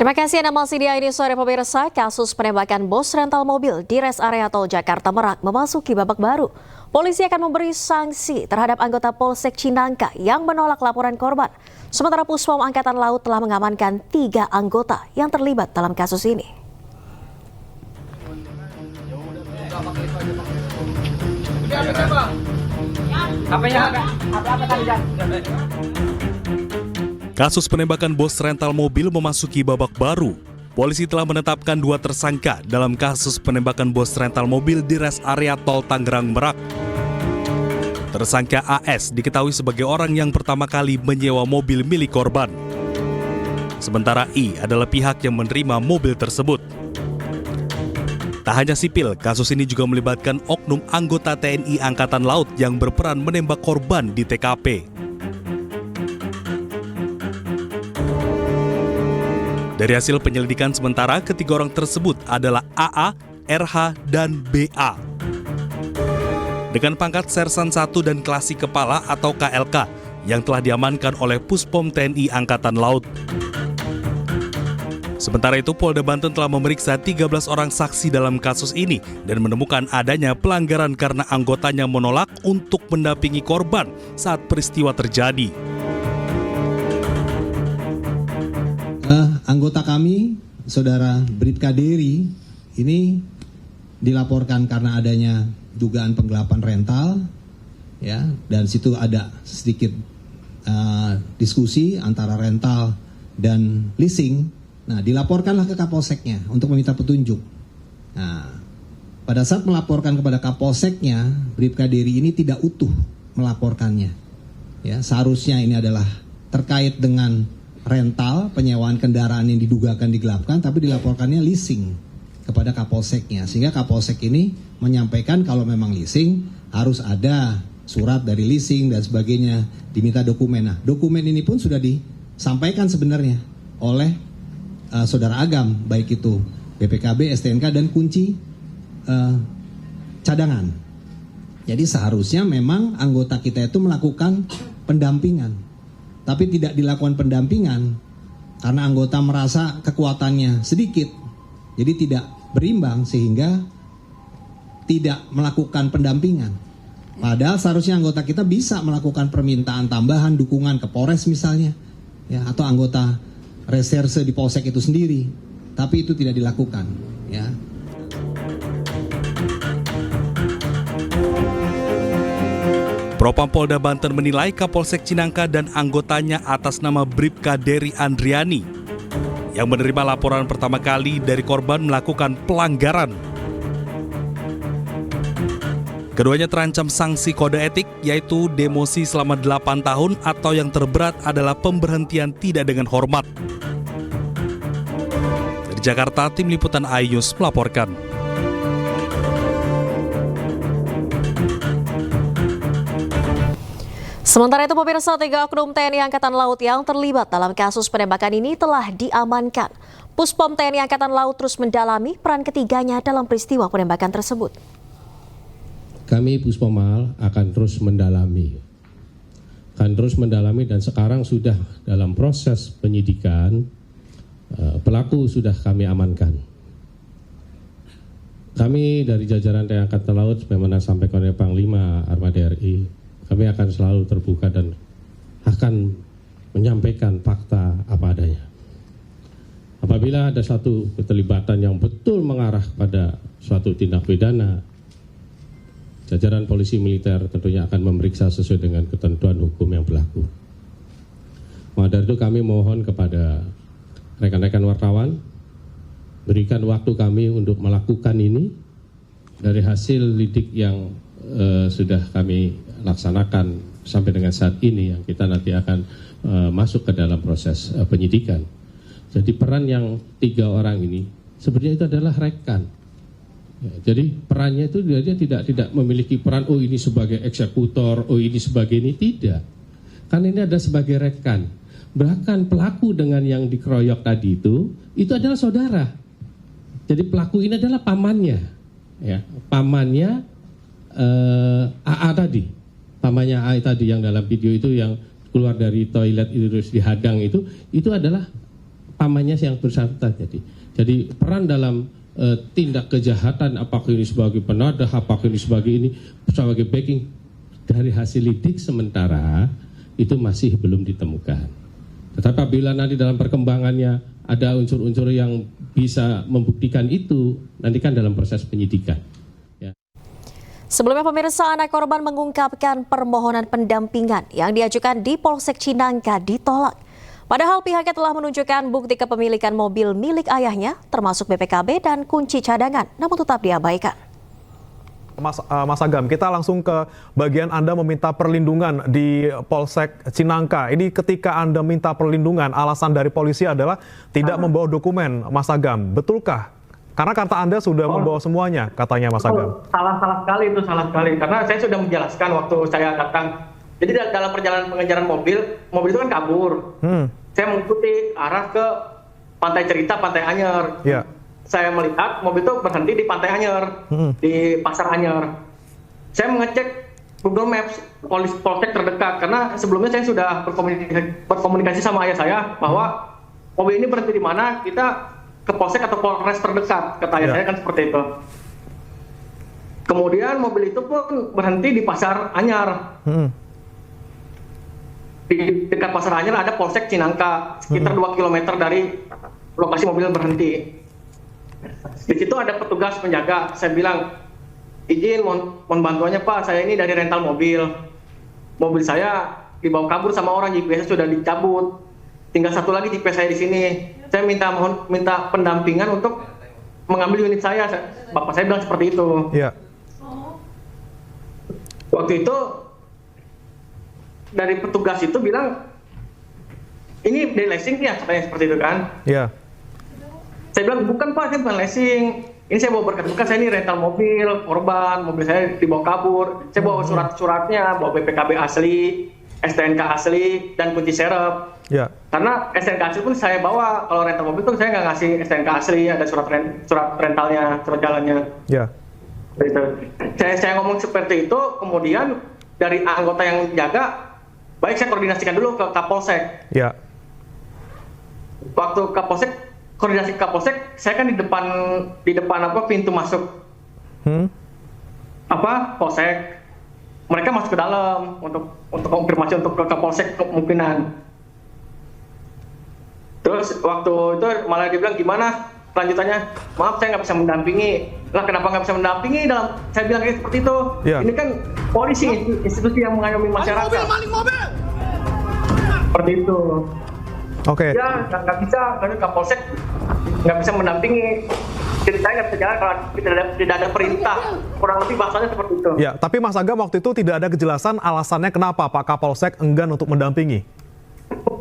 Terima kasih Anda masih di ini sore pemirsa. Kasus penembakan bos rental mobil di res area tol Jakarta Merak memasuki babak baru. Polisi akan memberi sanksi terhadap anggota Polsek Cinangka yang menolak laporan korban. Sementara Puspom Angkatan Laut telah mengamankan 3 anggota yang terlibat dalam kasus ini. Kasus penembakan bos rental mobil memasuki babak baru. Polisi telah menetapkan 2 tersangka dalam kasus penembakan bos rental mobil di res area tol Tangerang Merak. Tersangka AS diketahui sebagai orang yang pertama kali menyewa mobil milik korban. Sementara I adalah pihak yang menerima mobil tersebut. Tak hanya sipil, kasus ini juga melibatkan oknum anggota TNI Angkatan Laut yang berperan menembak korban di TKP. Dari hasil penyelidikan sementara, ketiga orang tersebut adalah AA, RH, dan BA. Dengan pangkat Sersan 1 dan Klasi Kepala atau KLK yang telah diamankan oleh Puspom TNI Angkatan Laut. Sementara itu, Polda Banten telah memeriksa 13 orang saksi dalam kasus ini dan menemukan adanya pelanggaran karena anggotanya menolak untuk mendampingi korban saat peristiwa terjadi. Anggota kami, Saudara Bribka Dery, ini dilaporkan karena adanya dugaan penggelapan rental, ya, dan situ ada sedikit diskusi antara rental dan leasing. Nah, dilaporkanlah ke Kapolseknya untuk meminta petunjuk. Nah, pada saat melaporkan kepada Kapolseknya, Bribka Dery ini tidak utuh melaporkannya. Ya, seharusnya ini adalah terkait dengan rental, penyewaan kendaraan yang didugakan digelapkan, tapi dilaporkannya leasing kepada Kapolseknya. Sehingga Kapolsek ini menyampaikan kalau memang leasing harus ada surat dari leasing dan sebagainya, diminta dokumen. Nah, dokumen ini pun sudah disampaikan sebenarnya oleh Saudara Agam, baik itu BPKB, STNK, dan kunci cadangan. Jadi seharusnya memang anggota kita itu melakukan pendampingan. Tapi tidak dilakukan pendampingan karena anggota merasa kekuatannya sedikit, jadi tidak berimbang sehingga tidak melakukan pendampingan. Padahal seharusnya anggota kita bisa melakukan permintaan tambahan dukungan ke Polres misalnya, ya, atau anggota reserse di Polsek itu sendiri, tapi itu tidak dilakukan, ya. Propam Polda Banten menilai Kapolsek Cinangka dan anggotanya atas nama Bribka Dery Andriani yang menerima laporan pertama kali dari korban melakukan pelanggaran. Keduanya terancam sanksi kode etik, yaitu demosi selama 8 tahun atau yang terberat adalah pemberhentian tidak dengan hormat. Dari Jakarta, Tim Liputan iNews melaporkan. Sementara itu pemirsa, 3 oknum TNI Angkatan Laut yang terlibat dalam kasus penembakan ini telah diamankan. Puspom TNI Angkatan Laut terus mendalami peran ketiganya dalam peristiwa penembakan tersebut. Kami Puspomal akan terus mendalami dan sekarang sudah dalam proses penyidikan. Pelaku sudah kami amankan. Kami dari jajaran TNI Angkatan Laut sebagaimana sampaikan oleh Panglima Armada RI, kami akan selalu terbuka dan akan menyampaikan fakta apa adanya. Apabila ada satu keterlibatan yang betul mengarah pada suatu tindak pidana, jajaran polisi militer tentunya akan memeriksa sesuai dengan ketentuan hukum yang berlaku. Maka dari itu kami mohon kepada rekan-rekan wartawan, berikan waktu kami untuk melakukan ini. Dari hasil lidik yang sudah kami laksanakan sampai dengan saat ini, yang kita nanti akan masuk ke dalam proses penyidikan. Jadi peran yang 3 orang ini sebenarnya itu adalah rekan. Ya, jadi perannya itu dia tidak memiliki peran, oh ini sebagai eksekutor, oh ini sebagai ini, tidak. Kan ini ada sebagai rekan. Bahkan pelaku dengan yang dikeroyok tadi itu adalah saudara. Jadi pelaku ini adalah pamannya, ya, pamannya AA tadi. Pamannya AA tadi yang dalam video itu yang keluar dari toilet itu terus dihadang itu adalah pamannya yang bersangkutan. Jadi peran dalam tindak kejahatan, apakah ini sebagai penadah, apakah ini sebagai backing, dari hasil lidik sementara itu masih belum ditemukan. Tetapi apabila nanti dalam perkembangannya ada unsur-unsur yang bisa membuktikan itu, nanti kan dalam proses penyidikan. Sebelumnya pemirsa, anak korban mengungkapkan permohonan pendampingan yang diajukan di Polsek Cinangka ditolak. Padahal pihaknya telah menunjukkan bukti kepemilikan mobil milik ayahnya, termasuk BPKB dan kunci cadangan, namun tetap diabaikan. Mas Agam, kita langsung ke bagian Anda meminta perlindungan di Polsek Cinangka. Ini ketika Anda minta perlindungan, alasan dari polisi adalah tidak membawa dokumen, Mas Agam. Betulkah? Karena kata Anda sudah membawa semuanya, katanya Mas Agam. Salah sekali itu, salah sekali. Karena saya sudah menjelaskan waktu saya datang. Jadi dalam perjalanan pengejaran mobil itu kan kabur. Saya mengikuti arah ke Pantai Cerita, Pantai Anyer. Ya. Saya melihat mobil itu berhenti di Pantai Anyer, di Pasar Anyer. Saya mengecek Google Maps polsek terdekat, karena sebelumnya saya sudah berkomunikasi sama ayah saya bahwa mobil ini berhenti di mana, kita ke polsek atau polres terdekat, kata ayah saya kan seperti itu. Kemudian mobil itu pun berhenti di Pasar Anyar. Di dekat Pasar Anyar ada Polsek Cinangka, sekitar 2 km dari lokasi mobil berhenti. Di situ ada petugas penjaga. Saya bilang, izin mohon bantuannya Pak, saya ini dari rental mobil. Mobil saya dibawa kabur sama orang, GPS sudah dicabut. Tinggal satu lagi GPS saya di sini. Saya minta pendampingan untuk mengambil unit saya. Bapak saya bilang seperti itu. Iya. Waktu itu dari petugas itu bilang, ini dari leasing ya, katanya seperti itu kan. Iya. Saya bilang, bukan Pak, saya bukan leasing. Ini saya bawa berkas, bukan, saya ini rental mobil, korban, mobil saya dibawa kabur. Saya bawa surat-suratnya, bawa BPKB asli, STNK asli, dan kunci serep. Ya. Karena STNK asli pun saya bawa, kalau rental mobil tuh saya nggak ngasih STNK asli, ada surat rentalnya, surat jalannya. Ya. Gitu. Saya ngomong seperti itu, kemudian dari anggota yang jaga, baik saya koordinasikan dulu ke Kapolsek. Ya. Waktu Kapolsek, koordinasi Kapolsek, saya kan di depan apa pintu masuk Polsek. Mereka masuk ke dalam untuk konfirmasi untuk ke Kapolsek kemungkinan. Terus waktu itu malah dibilang gimana lanjutannya, maaf saya nggak bisa mendampingi. Lah kenapa nggak bisa mendampingi? Saya bilang seperti itu. Ya. Ini kan polisi, institusi yang mengayomi masyarakat. Maling mobil. Seperti itu. Oke. Ya nggak bisa, karena Kapolsek nggak bisa mendampingi. Ceritanya nggak bisa jalan kalau tidak ada perintah. Kurang lebih bahasanya seperti itu. Ya, tapi Mas Agam waktu itu tidak ada kejelasan alasannya kenapa Pak Kapolsek enggan untuk mendampingi.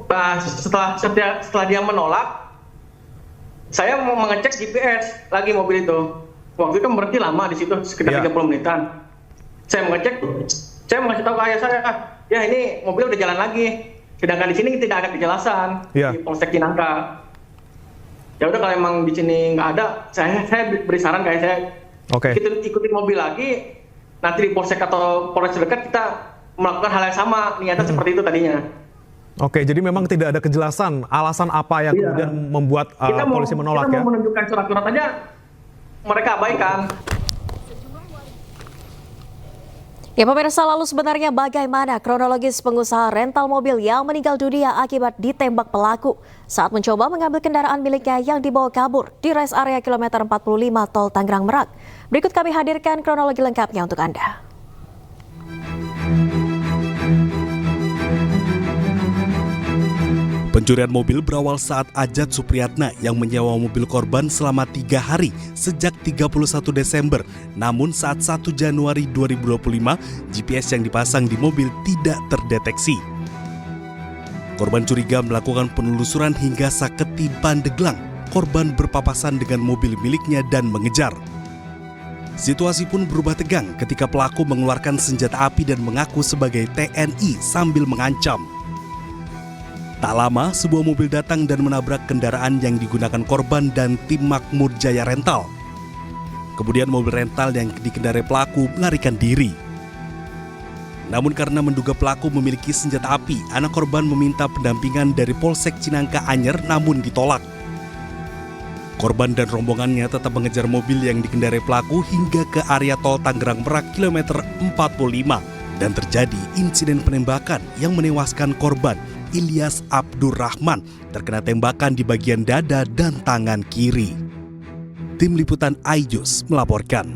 Nah, setelah dia menolak, saya mau mengecek GPS lagi mobil itu. Waktu itu berhenti lama di situ, sekitar 30 menitan. Saya mengecek, saya mengasih tahu ke ayah saya, ya ini mobil udah jalan lagi. Sedangkan di sini tidak ada kejelasan di Polsek Cinangka. Ya udah kalau emang di sini nggak ada, saya beri saran kayak saya ikutin mobil lagi. Nanti di Polsek atau Polres terdekat kita melakukan hal yang sama, niatnya seperti itu tadinya. Oke, jadi memang tidak ada kejelasan alasan apa yang kemudian membuat polisi menolak kita ya? Kita mau menunjukkan surat-surat aja, mereka abaikan. Ya pemirsa, lalu sebenarnya bagaimana kronologis pengusaha rental mobil yang meninggal dunia akibat ditembak pelaku saat mencoba mengambil kendaraan miliknya yang dibawa kabur di rest area kilometer 45 Tol Tangerang Merak. Berikut kami hadirkan kronologi lengkapnya untuk Anda. Pencurian mobil berawal saat Ajat Supriyatna yang menyewa mobil korban selama 3 hari sejak 31 Desember. Namun saat 1 Januari 2025, GPS yang dipasang di mobil tidak terdeteksi. Korban curiga melakukan penelusuran hingga Saketi Pandeglang. Korban berpapasan dengan mobil miliknya dan mengejar. Situasi pun berubah tegang ketika pelaku mengeluarkan senjata api dan mengaku sebagai TNI sambil mengancam. Tak lama, sebuah mobil datang dan menabrak kendaraan yang digunakan korban dan tim Makmur Jaya Rental. Kemudian mobil rental yang dikendarai pelaku melarikan diri. Namun karena menduga pelaku memiliki senjata api, anak korban meminta pendampingan dari Polsek Cinangka Anyer namun ditolak. Korban dan rombongannya tetap mengejar mobil yang dikendarai pelaku hingga ke area tol Tangerang Merak kilometer 45 dan terjadi insiden penembakan yang menewaskan korban Ilyas Abdurrahman terkena tembakan di bagian dada dan tangan kiri. Tim Liputan iJus melaporkan.